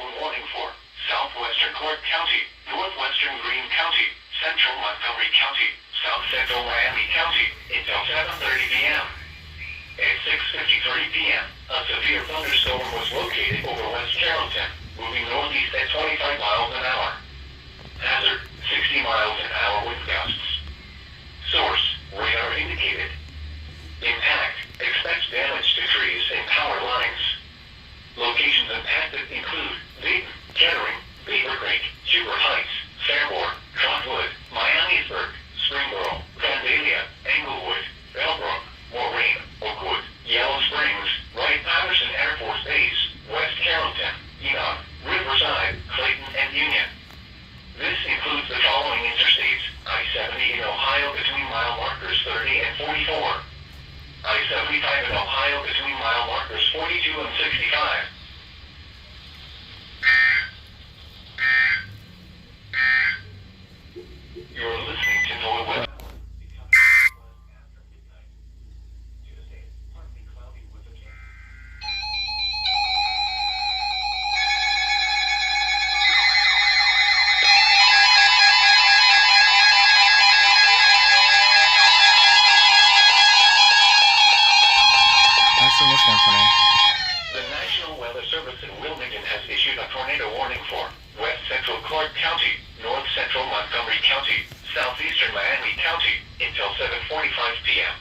thunderstorm warning for southwestern Clark County, northwestern Greene County, central Montgomery County, south central Miami County, until 7:30 p.m. At 6:53 p.m., a severe thunderstorm was located over West Carrollton, moving northeast at 25 miles an hour. Hazard, 60 miles an hour wind gusts. Source, radar indicated. Impact, expects damage to trees and power lines. Locations impacted include Dayton, Kettering, Beaver Creek, Huber Heights, Fairmore, Trotwood, Miamisburg, Springboro, Vandalia, Englewood, Bellbrook, Moraine, Oakwood, Yellow Springs, Wright-Patterson Air Force Base, West Carrollton, Eton, Riverside, Clayton, and Union. This includes the following interstates: I-70 in Ohio between mile markers 30 and 44. I-75 in Ohio between mile markers 42 and 65. You're listening to NOAA Weather. The National Weather Service in Wilmington has issued a tornado warning for west central Clark County, north central Montgomery County, southeastern Miami County, until 7:45 p.m.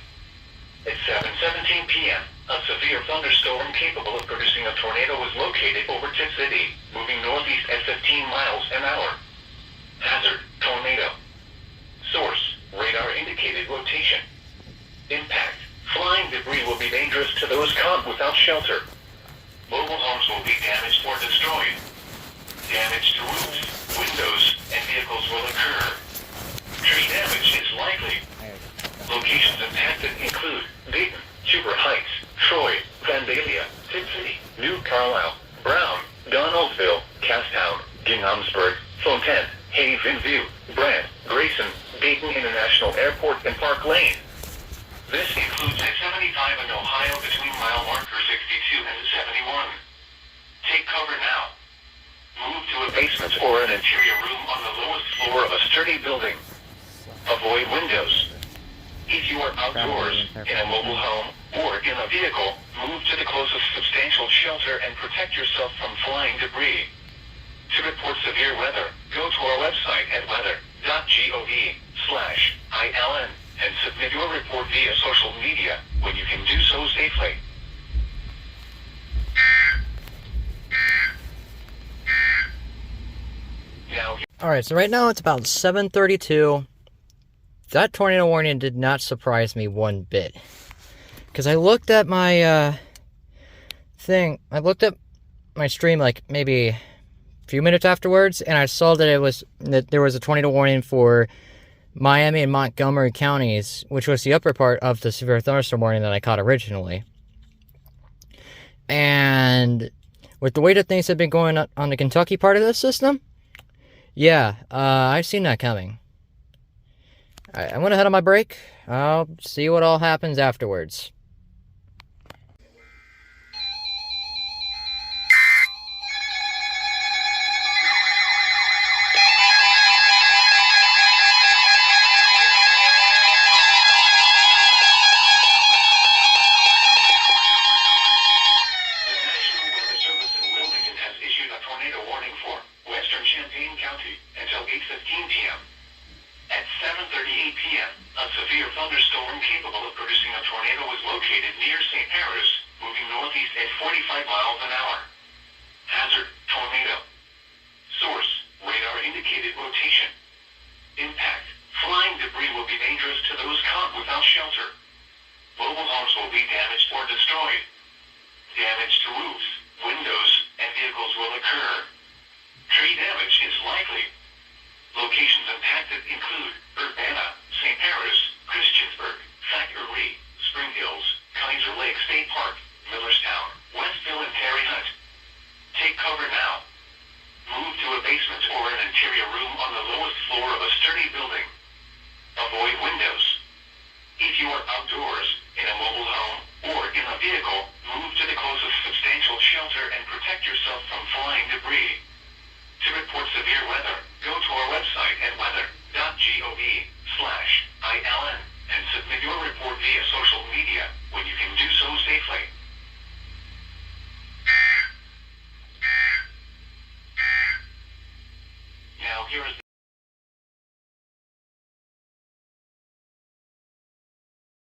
At 7:17 p.m., a severe thunderstorm capable of producing a tornado was located over Tipp City, moving northeast at 15 miles an hour. Hazard, tornado. Source, radar indicated rotation. Impact, flying debris will be dangerous to those caught without shelter. Mobile homes will be damaged or destroyed. Damage to roofs, windows, and vehicles will occur. Tree damage is likely. Locations impacted include Dayton, Huber Heights, Troy, Vandalia, Tipp City, New Carlisle, Brown, Donaldsville, Castown, Ginghamsburg, Fontaine, Haven View, Brant, Grayson, Dayton International Airport, and Park Lane. This includes I-75 in Ohio between mile marker 62 and 71. Take cover now. Move to a basement or an interior room on the lowest floor of a sturdy building. Avoid windows. If you are outdoors, in a mobile home, or in a vehicle, move to the closest substantial shelter and protect yourself from flying debris. To report severe weather, go to our website at weather.gov/ILN. and submit your report via social media when you can do so safely. Alright, so right now it's about 7:32. That tornado warning did not surprise me one bit. Because I looked at my I looked at my stream like maybe a few minutes afterwards, and I saw that there was a tornado warning for Miami and Montgomery counties, which was the upper part of the severe thunderstorm warning that I caught originally. And with the way that things have been going on the Kentucky part of the system, yeah, I've seen that coming. Alright, I'm gonna head on my break. I'll see what all happens afterwards. Outdoors, in a mobile home, or in a vehicle, move to the closest substantial shelter and protect yourself from flying debris. To report severe weather, go to our website at weather.gov/ILN and submit your report via social media when you can do so safely.